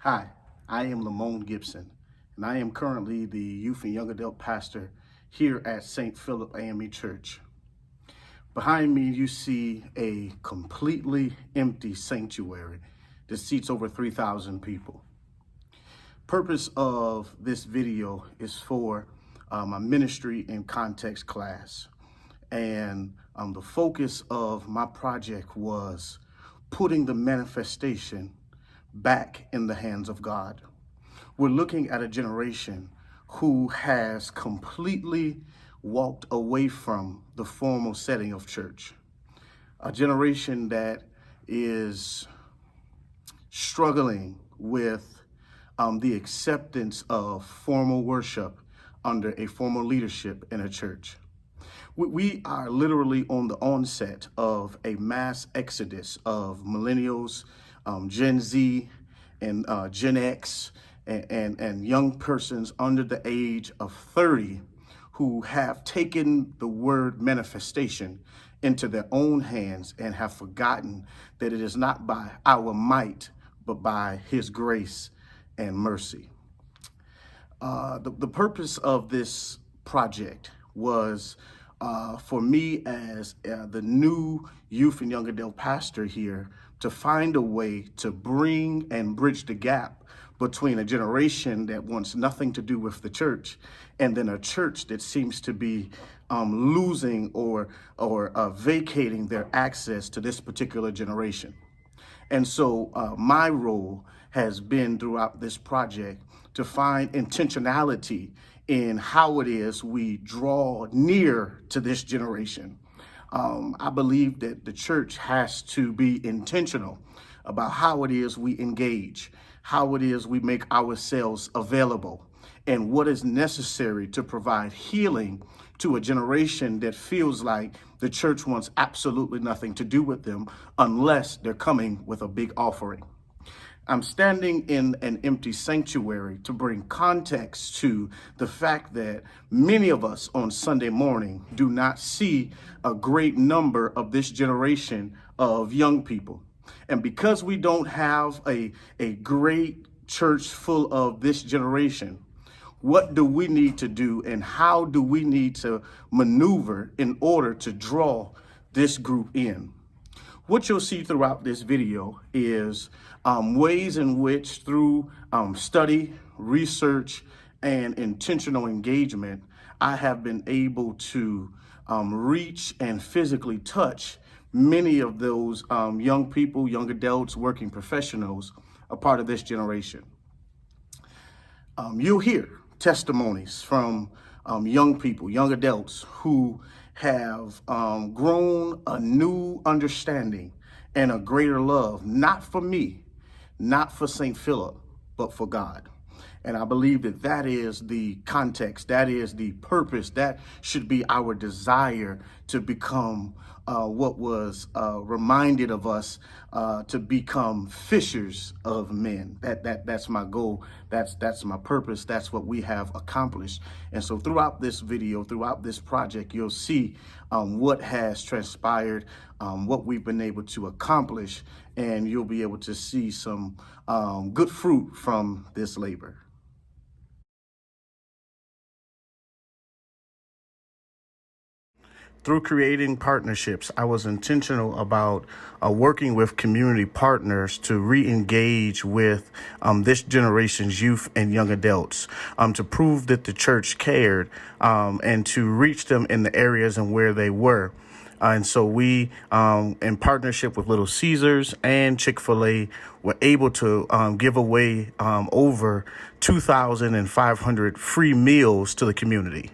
Hi, I am Lamone Gibson, and I am currently the youth and young adult pastor here at St. Philip AME Church. Behind me, you see a completely empty sanctuary that seats over 3,000 people. Purpose of this video is for my ministry and context class. And the focus of my project was putting the manifestation back in the hands of God. We're looking at a generation who has completely walked away from the formal setting of church. A generation that is struggling with the acceptance of formal worship under a formal leadership in a church. We are literally on the onset of a mass exodus of millennials, Gen Z, and Gen X, and young persons under the age of 30 who have taken the word manifestation into their own hands and have forgotten that it is not by our might, but by His grace and mercy. The purpose of this project was for me as the new youth and young adult pastor here to find a way to bring and bridge the gap between a generation that wants nothing to do with the church and then a church that seems to be losing or vacating their access to this particular generation. And so my role has been throughout this project to find intentionality in how it is we draw near to this generation. I believe that the church has to be intentional about how it is we engage, how it is we make ourselves available, and what is necessary to provide healing to a generation that feels like the church wants absolutely nothing to do with them unless they're coming with a big offering. I'm standing in an empty sanctuary to bring context to the fact that many of us on Sunday morning do not see a great number of this generation of young people. And because we don't have a great church full of this generation, what do we need to do and how do we need to maneuver in order to draw this group in? What you'll see throughout this video is ways in which through study, research, and intentional engagement, I have been able to reach and physically touch many of those young people, young adults, working professionals, a part of this generation. You'll hear testimonies from young people, young adults who have grown a new understanding and a greater love, not for me, not for St. Philip, but for God. And I believe that that is the context, that is the purpose, that should be our desire to become what was reminded of us to become fishers of men. That's my goal. That's my purpose. That's what we have accomplished. And so throughout this video, throughout this project, you'll see what has transpired, what we've been able to accomplish, and you'll be able to see some good fruit from this labor. Through creating partnerships, I was intentional about working with community partners to re-engage with this generation's youth and young adults, to prove that the church cared, and to reach them in the areas and where they were. And so we, in partnership with Little Caesars and Chick-fil-A, were able to give away over 2,500 free meals to the community.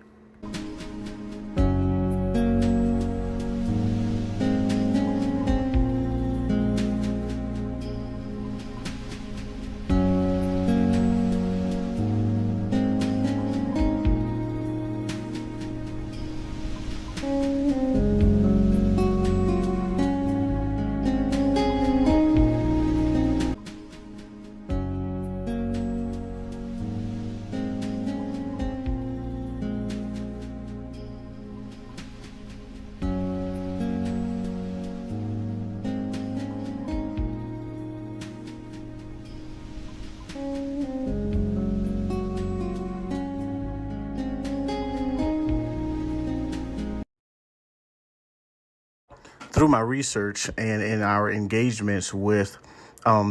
through my research and in our engagements with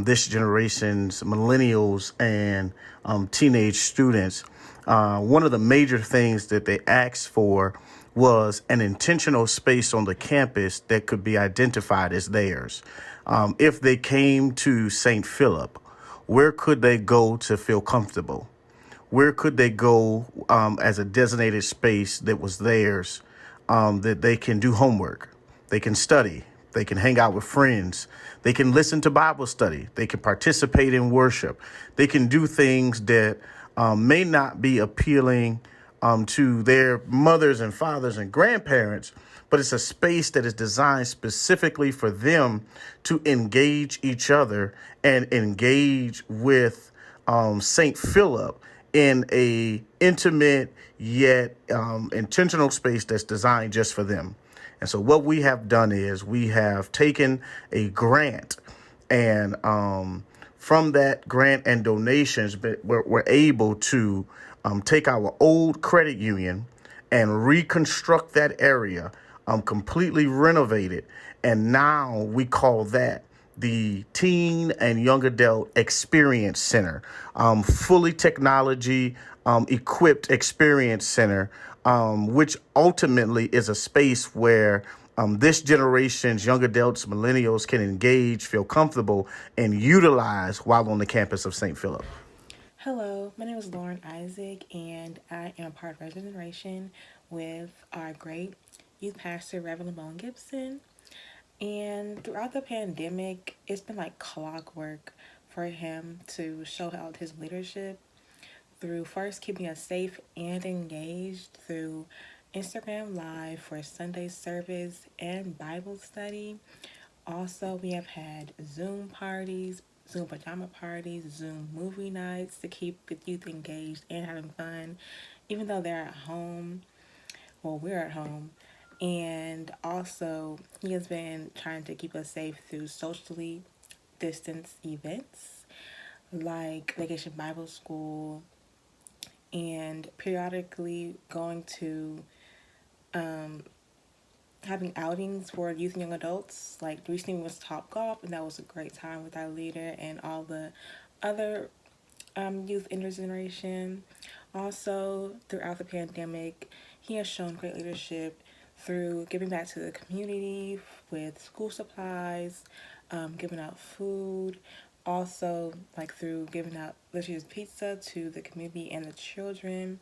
this generation's millennials and teenage students, one of the major things that they asked for was an intentional space on the campus that could be identified as theirs. If they came to St. Philip, where could they go to feel comfortable? Where could they go as a designated space that was theirs, that they can do homework, they can study, they can hang out with friends, they can listen to Bible study, they can participate in worship, they can do things that may not be appealing to their mothers and fathers and grandparents, but it's a space that is designed specifically for them to engage each other and engage with St. Philip in a intimate yet intentional space that's designed just for them. And so what we have done is we have taken a grant, and from that grant and donations, we're able to take our old credit union and reconstruct that area, completely renovate it. And now we call that the Teen and Young Adult Experience Center, fully technology equipped experience center, which ultimately is a space where this generation's young adults, millennials can engage, feel comfortable, and utilize while on the campus of St. Philip. Hello, my name is Lauren Isaac, and I am part of our generation with our great youth pastor, Reverend Lamone Gibson. And throughout the pandemic, it's been like clockwork for him to show out his leadership through first keeping us safe and engaged through Instagram Live for Sunday service and Bible study. Also, we have had Zoom parties, Zoom pajama parties, Zoom movie nights to keep the youth engaged and having fun, even though they're at home. Well, we're at home. And also, he has been trying to keep us safe through socially distanced events like Vacation Bible School and periodically going to having outings for youth and young adults. Like recently was Top Golf, and that was a great time with our leader and all the other youth in his generation. Also, throughout the pandemic, he has shown great leadership through giving back to the community with school supplies, giving out food, also like through giving out delicious pizza to the community and the children.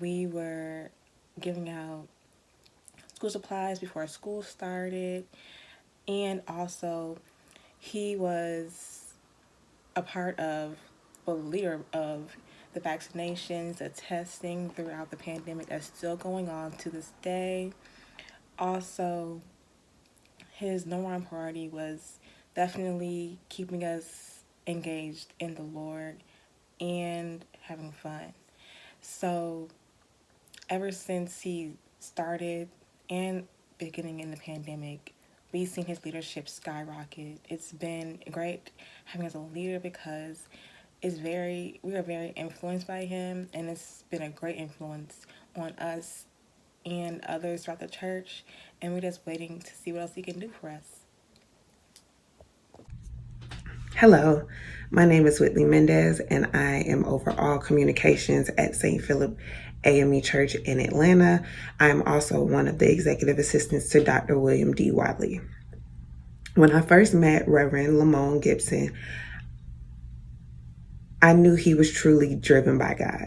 We were giving out school supplies before school started, and also he was a part of, well, the leader of the vaccinations, the testing throughout the pandemic that's still going on to this day. Also, his number one priority was definitely keeping us engaged in the Lord and having fun. So ever since he started and beginning in the pandemic, we've seen his leadership skyrocket. It's been great having as a leader because we are very influenced by him, and it's been a great influence on us and others throughout the church, and we're just waiting to see what else he can do for us. Hello, my name is Whitley Mendez, and I am over all communications at St. Philip AME Church in Atlanta. I am also one of the executive assistants to Dr. William D. Wadley. When I first met Reverend Lamone Gibson, I knew he was truly driven by God.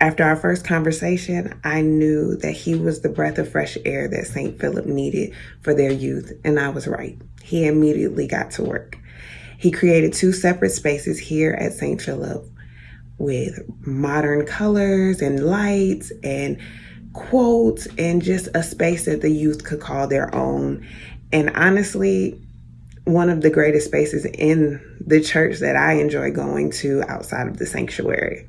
After our first conversation, I knew that he was the breath of fresh air that St. Philip needed for their youth, and I was right. He immediately got to work. He created 2 separate spaces here at St. Philip with modern colors and lights and quotes and just a space that the youth could call their own. And honestly, one of the greatest spaces in the church that I enjoy going to outside of the sanctuary.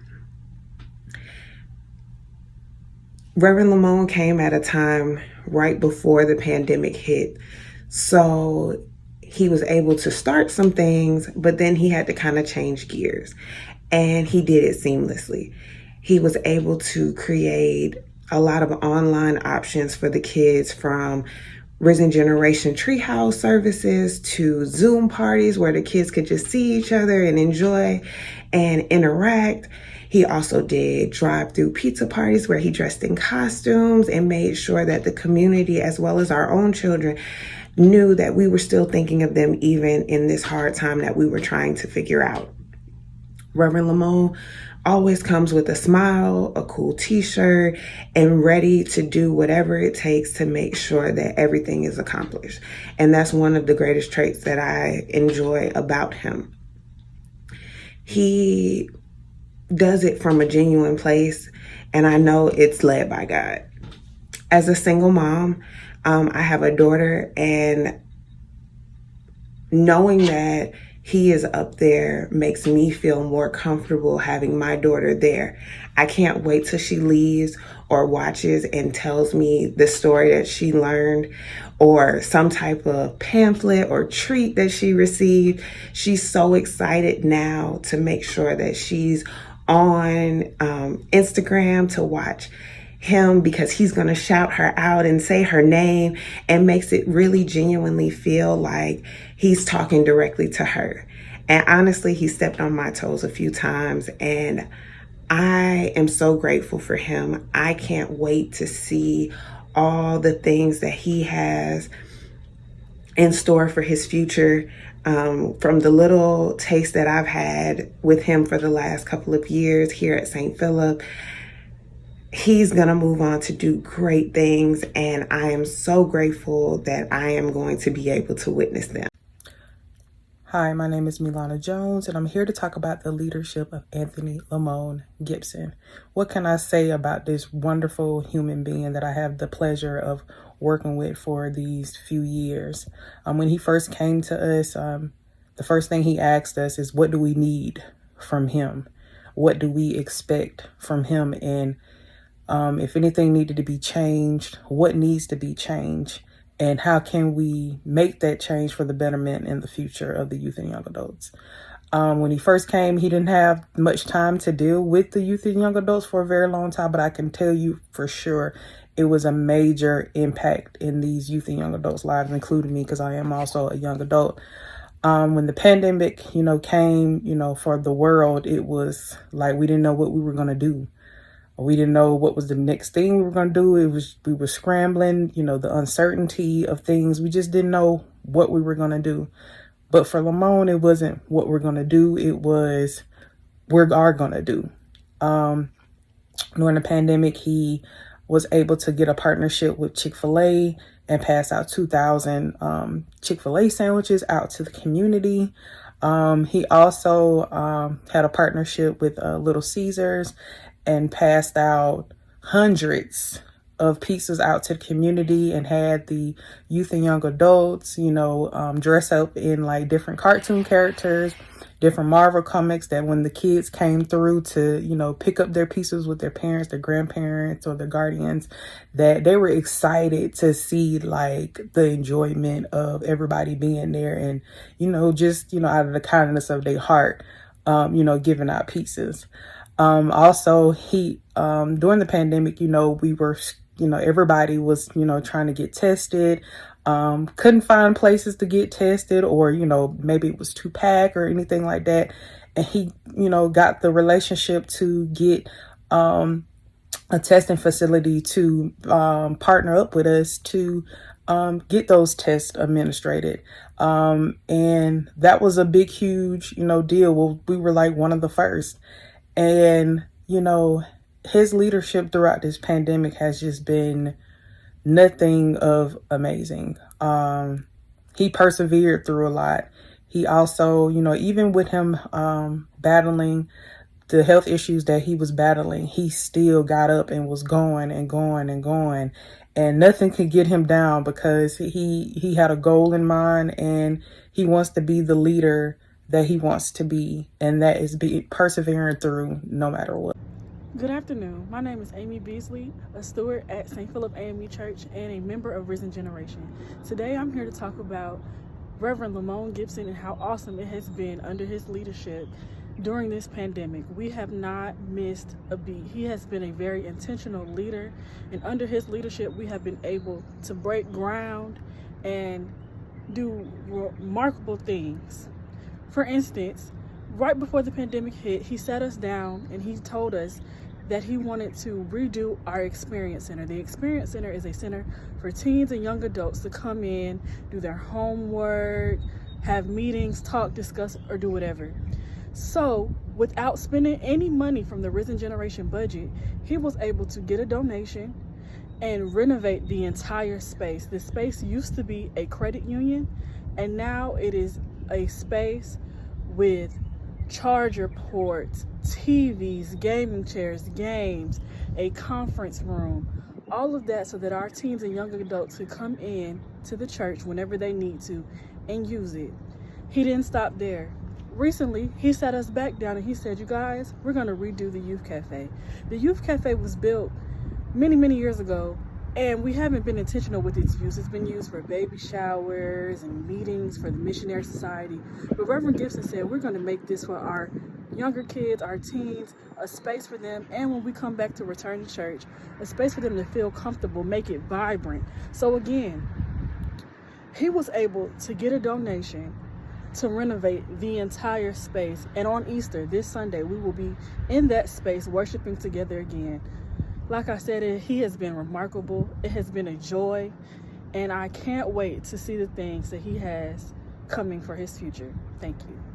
Reverend Lamone came at a time right before the pandemic hit. So he was able to start some things, but then he had to kind of change gears. And he did it seamlessly. He was able to create a lot of online options for the kids, from Risen Generation Treehouse services to Zoom parties where the kids could just see each other and enjoy and interact. He also did drive-through pizza parties where he dressed in costumes and made sure that the community, as well as our own children, knew that we were still thinking of them even in this hard time that we were trying to figure out. Reverend Lamone always comes with a smile, a cool t-shirt, and ready to do whatever it takes to make sure that everything is accomplished. And that's one of the greatest traits that I enjoy about him. He does it from a genuine place, and I know it's led by God. As a single mom, I have a daughter, and knowing that he is up there makes me feel more comfortable having my daughter there. I can't wait till she leaves or watches and tells me the story that she learned or some type of pamphlet or treat that she received. She's so excited now to make sure that she's on Instagram to watch him because he's going to shout her out and say her name, and makes it really genuinely feel like he's talking directly to her. And honestly, he stepped on my toes a few times, and I am so grateful for him. I can't wait to see all the things that he has in store for his future. From the little taste that I've had with him for the last couple of years here at St. Philip, he's going to move on to do great things, and I am so grateful that I am going to be able to witness them. Hi, my name is Milana Jones, and I'm here to talk about the leadership of Anthony Lamone Gibson. What can I say about this wonderful human being that I have the pleasure of working with for these few years? When he first came to us, the first thing he asked us is, what do we need from him? What do we expect from him? And if anything needed to be changed, what needs to be changed, and how can we make that change for the betterment in the future of the youth and young adults. When he first came, he didn't have much time to deal with the youth and young adults for a very long time, but I can tell you for sure it was a major impact in these youth and young adults' lives, including me, because I am also a young adult. When the pandemic, came, for the world, it was like we didn't know what we were going to do. We didn't know what was the next thing we were going to do. We were scrambling, the uncertainty of things. We just didn't know what we were going to do. But for Lamone, it wasn't what we're going to do. It was we are going to do. During the pandemic, he was able to get a partnership with Chick-fil-A and pass out 2,000 Chick-fil-A sandwiches out to the community. He also had a partnership with Little Caesars and passed out hundreds of pizzas out to the community, and had the youth and young adults, dress up in like different cartoon characters, different Marvel comics, that when the kids came through to, pick up their pizzas with their parents, their grandparents, or their guardians, that they were excited to see like the enjoyment of everybody being there and, just, out of the kindness of their heart, giving out pizzas. Also, he, during the pandemic, we were, everybody was, trying to get tested, couldn't find places to get tested, or, maybe it was too packed or anything like that. And he, got the relationship to get, a testing facility to, partner up with us to, get those tests administrated. And that was a big, huge, deal. Well, we were like one of the first. And, his leadership throughout this pandemic has just been nothing of amazing. He persevered through a lot. He also, even with him battling the health issues that he was battling, he still got up and was going and going and going. And nothing could get him down because he had a goal in mind, and he wants to be the leader that he wants to be, and that is persevering through no matter what. Good afternoon. My name is Amy Beasley, a steward at St. Philip AME Church and a member of Risen Generation. Today I'm here to talk about Reverend Lamone Gibson and how awesome it has been under his leadership during this pandemic. We have not missed a beat. He has been a very intentional leader, and under his leadership, we have been able to break ground and do remarkable things. For instance, right before the pandemic hit, he sat us down and he told us that he wanted to redo our Experience Center. The Experience Center is a center for teens and young adults to come in, do their homework, have meetings, talk, discuss, or do whatever. So, without spending any money from the Risen Generation budget, he was able to get a donation and renovate the entire space. The space used to be a credit union, and now it is a space with charger ports, TVs, gaming chairs, games, a conference room, all of that so that our teens and young adults could come in to the church whenever they need to and use it. He didn't stop there. Recently, he sat us back down and he said, you guys, we're going to redo the youth cafe. The youth cafe was built many years ago, and we haven't been intentional with its use. It's been used for baby showers and meetings for the Missionary Society. But Reverend Gibson said, we're going to make this for our younger kids, our teens, a space for them, and when we come back to return to church, a space for them to feel comfortable, make it vibrant. So again, he was able to get a donation to renovate the entire space. And on Easter, this Sunday, we will be in that space worshiping together again. Like I said, he has been remarkable. It has been a joy. And I can't wait to see the things that he has coming for his future. Thank you.